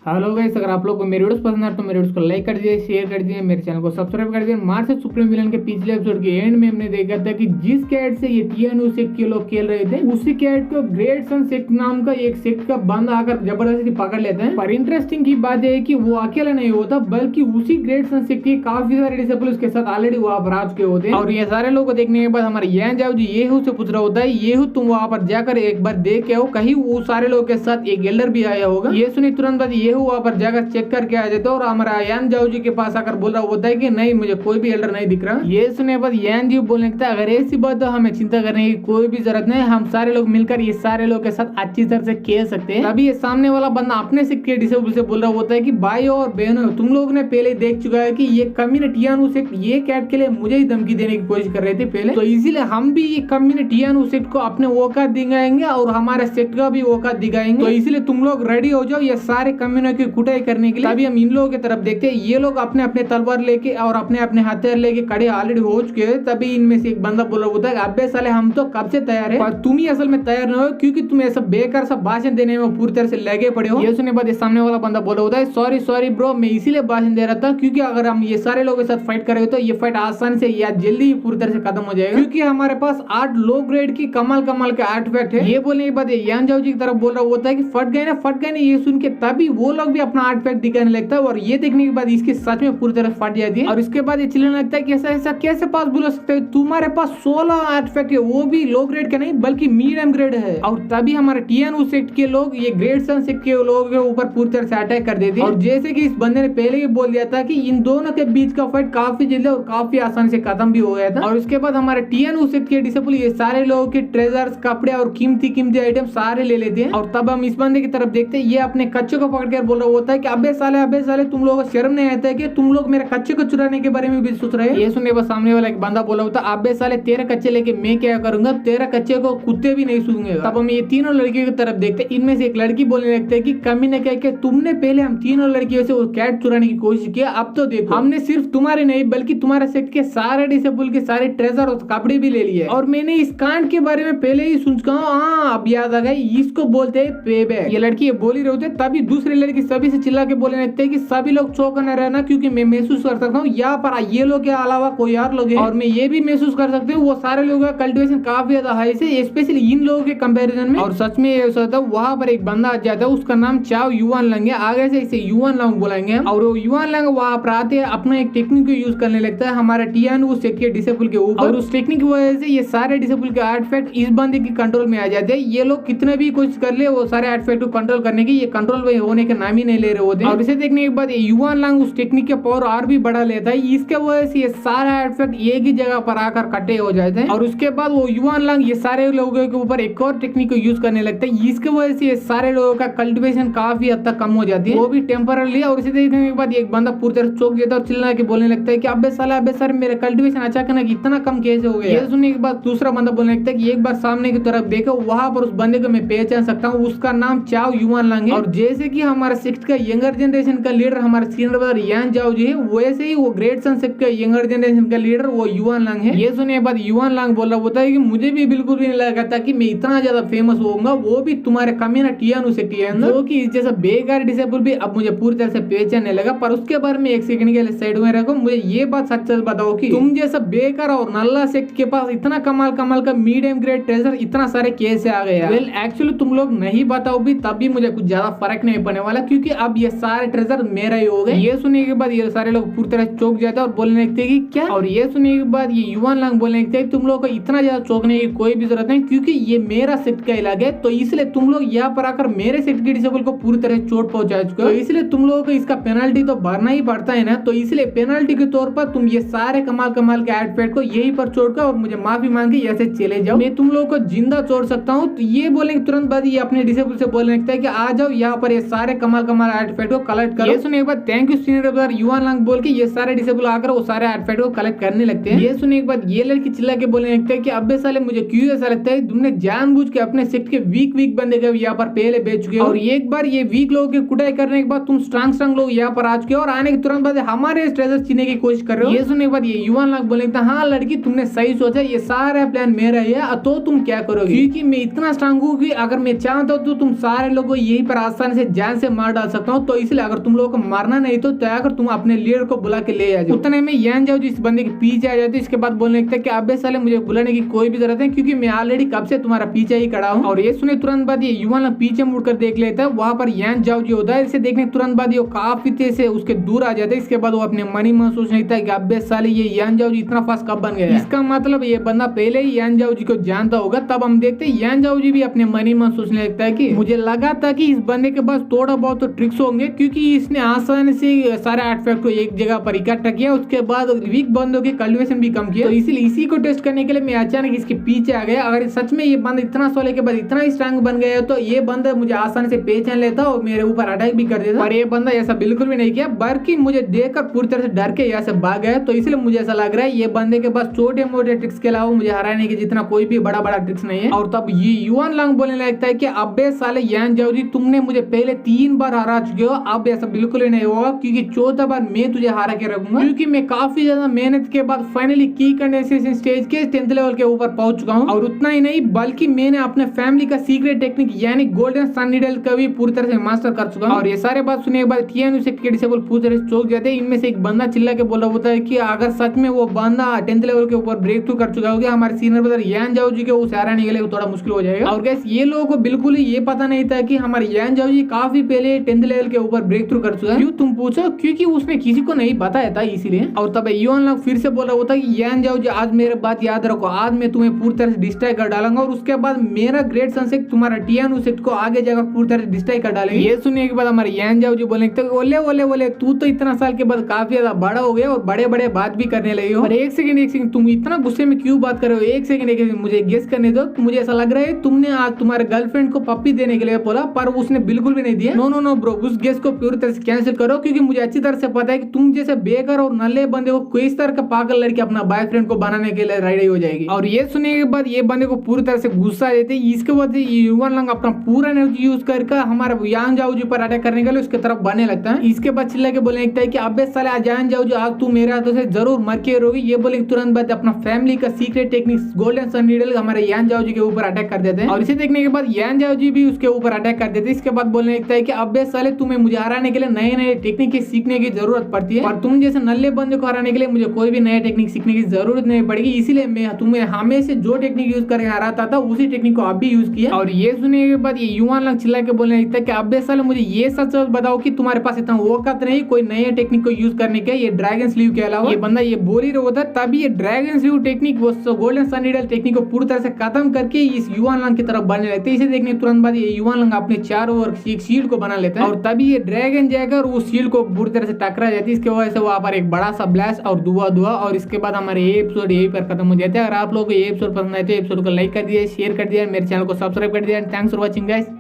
Hello guys, अगर आप लोग को मेरे वीडियोस पसंद है तो मेरे वीडियोस को लाइक कर दीजिए, शेयर कर दीजिए, मेरे चैनल को सब्सक्राइब कर दीजिए। मार्स सुप्रीम विलन के पिछले एपिसोड के एंड में हमने देखा था कि जिस कैट से ये टीएनयू सेक्ट के लोग खेल रहे थे उसी कैट को ग्रेट सन सेक्ट नाम का एक सेक्ट का बंद आकर जबरदस्ती पकड़ लेते हैं। पर इंटरेस्टिंग की बात है कि वो अकेला नहीं होता बल्कि उसी ग्रेट सन सेक्ट के काफी सारे डिसेबल उसके साथ ऑलरेडी वहां पर आ चुके होते हैं। और ये सारे लोग को देखने के बाद हमारे यान जाओ जी येहू से पूछ रहा होता है, येहू तुम वहां पर जाकर एक बार देख के आओ, कहीं वो सारे लोग के साथ एक एल्डर भी आया होगा। ये सुनी तुरंत बाद येहू वहां पर जाकर चेक करके आ जाता है और हमारा यान जाओ जी के पास आकर बोल रहा होता है कि नहीं, मुझे कोई भी एल्डर नहीं दिख रहा। ये सुने बाद यान जी बोलने लगता है, अगर ऐसी बात तो हमें चिंता करने की कोई भी जरूरत नहीं, हम सारे लोग मिलकर ये सारे लोग के साथ अच्छी तरह से खेल सकते हैं। तभी ये सामने वाला बंदा अपने से डिसेबल से बोल रहा होता है कि भाई और बहनों, तुम लोग ने पहले देख चुका है कि ये कम्युनिटियान सेक्ट ये कैट के लिए मुझे ही धमकी देने की कोशिश कर रहे थे पहले, तो इसीलिए हम भी ये कम्युनिटियान सेक्ट को अपने औकात दिखाएंगे और हमारे सेक्ट का भी औकात दिखाएंगे। तो इसीलिए तुम लोग रेडी हो जाओ ये सारे कम्युनिटी की कुटाई करने के लिए। तभी हम इन लोगों की तरफ देखते हैं, ये लोग अपने अपने तलवार लेके और अपने अपने हथियार लेके खड़े ऑलरेडी हो चुके हैं। तभी इनमें से एक बंदा बोल रहा होता है, अबे साले हम तो कब से तैयार है, पर तुम ही असल में तैयार नहीं हो क्योंकि तुम ऐसा बेकार सा भाषण देने में पूरी तरह से लगे पड़े हो। ये सुनने बाद सामने वाला बंदा बोल रहा होता है, सॉरी सॉरी ब्रो, मैं इसीलिए भाषण दे रहा था क्योंकि अगर हम ये सारे लोगों के साथ फाइट करेंगे तो ये फाइट आसानी से या जल्दी ही पूरी तरह से खत्म हो जाएगा क्योंकि हमारे पास 8 लो ग्रेड की कमाल कमाल के आर्टिफैक्ट है। ये बोलने के बाद यान जाओ जी की तरफ बोल रहा होता है कि फट गए ना। ये सुन के तभी वो लोग भी अपना आर्टिफैक्ट दिखाने लगता है और ये देखने के बाद इसकी सच में पूरी तरह फट जाती है। और इसके बाद ये चिल्लाने लगता है कि ऐसा कैसे पास बुला सकते हो, तुम्हारे पास 16 आर्टिफैक्ट है, वो भी लो ग्रेड के नहीं बल्कि मीडियम ग्रेड है। और तभी हमारे टीएनयू सेक्ट के लोग ये ग्रेड सन सेक्ट के लोगों के ऊपर पूरी तरह से अटैक कर देते हैं। और जैसे कि इस बंदे ने पहले ही बोल दिया था कि इन दोनों के बीच का फाइट काफी जल्दी और काफी आसानी से खत्म भी हो गया था। और उसके बाद हमारे टीएनयू सेक्ट के डिसेबल ये सारे लोगों के ट्रेजर्स, कपड़े और कीमती आइटम सारे ले लेते हैं। और तब हम इस बंदे की तरफ देखते हैं, ये अपने कच्चे को पकड़ कर बोल रहा होता है कि अबे साले तुम लोगों को शर्म नहीं आता है कि तुम लोग मेरे कच्चे को चुराने के बारे में भी सोच रहे हैं। ये सुनने के बाद सामने वाला एक बंदा बोला होता है, अबे साले तेरे कच्चे लेके मैं क्या करूंगा, तेरा कच्चे को कुत्ते भी नहीं सूंघेंगे। तब हम ये तीनों लड़कियों की तरफ देखते हैं, इनमें से एक लड़की बोलने लगती है कि कमी ने कह के तुमने पहले हम तीनों लड़कियों से वो कैट चुराने की कोशिश की, अब तो देखो हमने सिर्फ तुम्हारे नहीं बल्कि तुम्हारे सेक्ट के सारे डिसेबल के सारे ट्रेजर और कपड़े भी ले लिए और मैंने इस कांड के बारे में पहले ही सुन चुका हूँ। हाँ, अब याद आ गई, इसको बोलते हैं पेबैक। ये लड़की ये बोल ही रहे होते, तभी दूसरी लड़की सभी से चिल्ला के बोलने लगते हैं कि सभी लोग चौकन्ने रहना क्योंकि मैं महसूस कर सकता हूँ यहाँ पर ये लोग के अलावा कोई और लोग है और मैं ये भी महसूस कर सकती हूँ वो सारे लोगों का कल्टीवेशन काफी ज्यादा हाई से, स्पेशली इन लोगों के कंपैरिजन में। और सच में ऐसा होता है, वहाँ पर एक बंदा आ जाता है, उसका नाम चाओ युआन लंग है, आगे से इसे युआन लंग बुलाएंगे। और वो युआन लंग वहाँ पर आते हैं, अपना एक टेक्निक को यूज करने लगता है हमारा टीएनयू सेक्ट के डिसेबल के ऊपर। और उस टेक्निक की वजह से ये सारे डिसेबल के आर्टिफैक्ट इस बंदे की कंट्रोल में आ जाते हैं। ये लोग कितने भी कोशिश कर ले वो सारे आर्टिफैक्ट को कंट्रोल करने की, ये कंट्रोल होने के नाम ही नहीं ले रहे होते। और इसे देखने के बाद युआन लंग उस टेक्निक के पावर और भी बढ़ा लेता है, इसके वजह से ये सारे आर्टिफैक्ट एक ही जगह पर आकर कटे हो जाते हैं। और उसके बाद वो युआन लंग ये सारे लोगों के ऊपर एक और टेक्निक को यूज करने लगता है, इसके वजह से ये सारे लोगों का कल्टीवेशन काफी हद तक कम हो जाती है, वो भी टेम्पररी। और इसे देखने के बाद एक बंदा पूरी तरह चौंक जाता है और चिल्ला के बोलने लगता है कि अबे सर मेरे कल्टीवेशन अचानक इतना कम कैसे हो गया। ये सुनने के बाद दूसरा बंदा बोलने लगता है कि एक बार सामने की तरफ देखो, वहां पर उस बंदे को मैं पहचान सकता हूँ, उसका नाम चाओ युआन लंग है। और जैसे कि हमारे सेक्ट का यंगर जनरेशन का लीडर हमारे सीनियर ब्रदर यान जाओ जी है, वैसे ही वो ग्रेट सन सेक्ट का यंगर जनरेशन का लीडर वो युआन लंग है। ये सुनने के बाद युआन लंग बोल रहा होता है कि मुझे भी बिल्कुल भी नहीं लगा था कि मैं इतना ज्यादा फेमस होऊंगा, वो भी तुम्हारे कम्युनिटी सेक्ट के अंदर, जो कि इस जैसा बेकार डिसेबल भी अब मुझे पूरी तरह से पहचानने लगा। पर उसके बारे में एक सेकंड के लिए साइड में रखो, मुझे ये बात सच बताओ कि तुम जैसा बेकार और नल्ला सेक्ट के पास इतना कमाल का मीडियम ग्रेड ट्रेजर इतना सारे कैसे आ गया। वेल एक्चुअली तुम लोग नहीं बताओ भी तब भी मुझे कुछ ज्यादा फर्क नहीं पड़ने वाला क्योंकि अब ये सारे ट्रेजर मेरा ही हो गए। ये सुनने के बाद ये सारे लोग पूरी तरह चौंक जाते हैं और बोलने लगते हैं कि क्या। और ये सुनने के बाद ये युआन लंग बोलने लगते हैं, तुम लोग को इतना ज्यादा चौंकने की कोई भी जरूरत नहीं क्योंकि ये मेरा सेक्ट का इलाका है, तो इसलिए तुम लोग यहाँ पर आकर मेरे सेक्ट के डिसेबल को पूरी तरह चोट पहुंचा चुके हो, तो इसलिए तुम लोगों को इसका पेनल्टी तो भरना ही पड़ता है ना। तो इसलिए पेनल्टी के तौर पर तुम ये सारे कमाल के आर्टिफैक्ट को यहीं पर छोड़कर और मुझे माफी मांग के ऐसे चले जाओ, मैं तुम लोगों को जिंदा छोड़ सकता हूँ। तो ये बोले तुरंत बाद ये अपने डिसेबल से बोलने लगता है कि आ जाओ यहाँ पर ये सारे कमाल आर्टिफैक्ट को कलेक्ट करो। ये सुनने के बाद thank you senior brother yuan lung बोल के ये सारे डिसेबल आकर वो सारे आर्टिफैक्ट को कलेक्ट करने लगते हैं। ये सुनने के बाद ये लड़की चिल्ला के बोलने लगता है कि अबे साले मुझे क्यों ऐसा लगता है तुमने जानबूझ के अपने सेक्ट के वीक बंदे को यहाँ पर पहले बेच चुके हो और एक बार ये वीक लोगों की कुटाई करने के बाद तुम स्ट्रांग लोग यहाँ पर आ चुके हो और आने के तुरंत बाद हमारे ट्रेजर छीनने की कोशिश कर रहे हो। ये सुनने के बाद ये युआन लंग बोलने लगता है, हाँ लड़की तुमने सही सोचा, ये सारा प्लान मेरा है, तो तुम क्या करोगे क्योंकि मैं इतना स्ट्रांग हूँ कि अगर मैं चाहता हूँ तो तुम सारे लोगों को यहीं पर आसानी से जान से से मार डाल सकता हूँ, तो इसलिए अगर तुम लोगों को मारना नहीं तो अगर तुम अपने लीडर को बुला के ले आ जाओ। उतने में यान जाओ जिस बंदे के पीछे आ जाते, इसके बाद बोलने लगता है कि अबे साले मुझे बुलाने की कोई भी जरूरत है, क्योंकि मैं ऑलरेडी कब से तुम्हारा पीछे ही खड़ा हूँ। और ये सुने तुरंत बाद ये युवान पीछे मुड़कर देख लेता है, वहां पर यान जाओ जी होता है। इसे देखने तुरंत बाद ये काफी तेज से उसके दूर आ जाता है। इसके बाद वो अपने मनी में सोचने लगता है कि अबे साले ये यान जाओ जी इतना फास्ट कब बन गया। इसका मतलब ये बंदा पहले ही यान जाओ जी को जानता होगा। तब हम देखते हैं यान जाओ जी भी अपने मनी में सोचने लगता है कि मुझे लगा था कि इस बंदे के पास थोड़ा बहुत तो ट्रिक्स होंगे, क्योंकि इसने आसानी से सारे आर्टिफैक्ट को एक जगह पर इकट्ठा किया, उसके बाद वीक बंदों की कल्टिवेशन भी कम किया। तो इसलिए इसी को टेस्ट करने के लिए मैं अचानक इसके पीछे आ गया। अगर सच में ये बंदा इतना सोले के बाद इतना स्ट्रांग बन गया तो ये बंदा मुझे आसानी से पहचान लेता और मेरे ऊपर अटैक भी कर देता। और ये बंदा ऐसा बिल्कुल भी नहीं किया, बल्कि मुझे देखकर पूरी तरह से डर के यहाँ से भाग गया। तो इसलिए मुझे ऐसा लग रहा है ये बंदे के पास छोटे मोटे ट्रिक्स के अलावा मुझे हराने के जितना कोई भी बड़ा बड़ा ट्रिक्स नहीं है। और तब ये युवान लंग बोलने लगता है कि अबे साले यान जाओ जी, तुमने मुझे पहले 3 बार हरा चुके हो, अब ऐसा बिल्कुल ही नहीं होगा, क्योंकि चौथा बार मैं तुझे हरा के रखूंगा। क्योंकि मैं काफी ज्यादा मेहनत के बाद फाइनली की कंडेंसेशन स्टेज के 10th लेवल के ऊपर पहुंच चुका हूं। और उतना ही नहीं, बल्कि मैंने अपने फैमिली का सीक्रेट टेक्निक यानी गोल्डन सन नीडल का भी पूरी तरह से मास्टर कर चुका हूं। और ये सारे बात सुनने के बाद टीएनयू से डिसेबल पूरी तरह से चौंक जाते हैं। इनमें से एक बंदा चिल्ला के बोला होता है कि अगर सच में वो बंदा 10th लेवल के ऊपर ब्रेक थ्रू कर चुका होगा, हमारे सीनियर ब्रदर यान जाओ जी के उसे हराने के लिए थोड़ा मुश्किल हो जाएगा। और गैस ये लोगों को बिल्कुल ही ये पता नहीं था कि हमारे यान जाओ जी काफी पहले 10th लेवल के ऊपर ब्रेक थ्रू कर चुका है। क्यों तुम पूछो, क्योंकि उसने किसी को नहीं बताया था इसीलिए। और तब युवान लोग फिर से बोल रहा होता कि यान जाओ जी आज मेरे बात याद रखो, आज मैं तुम्हें पूरी तरह से डिस्ट्रॉय कर डालूंगा और उसके बाद मेरा ग्रेट सनसेट तुम्हारा टीएनयू सेट को आगे जाकर पूरी तरह से डिस्ट्रॉय कर डालेंगे। ये सुनने के बाद हमारे यान जाओ जी बोले ओले ओले ओले, तू तो इतना साल के बाद काफी ज्यादा बड़ा हो गया और बड़े बड़े बात भी करने लगे हो। और एक सेकंड तुम इतना गुस्से में क्यों बात कर रहे हो? एक सेकंड मुझे गेस करने दो। मुझे ऐसा लग रहा है तुमने आज तुम्हारे गर्लफ्रेंड को पप्पी देने के लिए बोला, पर उसने बिल्कुल भी नहीं दिया। नो ब्रो, उस गेस को पूरी तरह से कैंसिल करो, क्योंकि मुझे अच्छी तरह से पता है कि तुम जैसे बेकार और नल्ले बंदे को किस तरह का पागल लड़की अपना बॉयफ्रेंड को बनाने के लिए रेडी हो जाएगी। और ये सुनने के बाद ये बंदे को पूरी तरह से गुस्सा देते। इसके बाद युवान लंग अपना पूरा एनर्जी यूज करके हमारे यान जाओ जी पर अटैक करने के लिए उसके तरफ बढ़ने लगता है। इसके बाद चिल्ला के बोलने लगता है कि अबे साले आज यान जाओ जी, आज तू मेरे हाथों से जरूर मर के रहोगी। ये बोले तुरंत बाद अपना फैमिली का सीक्रेट टेक्निक गोल्डन सन नीडल हमारे यान जाओ जी के ऊपर अटैक कर देते हैं। और इसे देखने के बाद यान जाओ जी भी उसके ऊपर अटैक कर देते हैं। इसके बाद बोलने लगता है कि अबे साले तुम्हें मुझे हराने के लिए नए नए टेक्निक सीखने की जरूरत पड़ती है, और तुम जैसे नल्ले बंदे को हराने के लिए मुझे कोई भी नया टेक्निक सीखने की जरूरत नहीं पड़ेगी। इसीलिए मैं तुम्हें हमेशा जो टेक्निक यूज करके हराता था उसी टेक्निक को अब भी यूज किया। और ये सुनने के बाद ये युवान लोग चिल्ला के बोलने लगता है कि अबे साले मुझे ये सच बताओ कि तुम्हारे पास इतना औकात नहीं कोई नए टेक्निक को यूज करने के, ये ड्रैगन स्लीव के अलावा। ये बंदा ये बोल ही रहा होता तभी ये ड्रैगन स्लीव टेक्निक वो गोल्डन सन नीडल टेक्निक को पूरी तरह से खत्म करके इस युवान लंग की तरफ बढ़ने लगते हैं। इसे देखने तुरंत बाद ये युवान लंग अपने चारों ओर एक शील्ड को बना लेता है, और तभी ये ड्रैगन जाकर उस शील्ड को पूरी तरह से टकरा जाती है। इसकी वजह से वहां पर एक बड़ा सा ब्लास्ट और धुआं और इसके बाद हमारे ये एपिसोड यही पर खत्म हो जाता है। अगर आप लोगों को ये एपिसोड पसंद आए तो एपिसोड को लाइक कर दिया, शेयर कर दिया, मेरे चैनल को सब्सक्राइब कर दिया। Thanks for watching guys.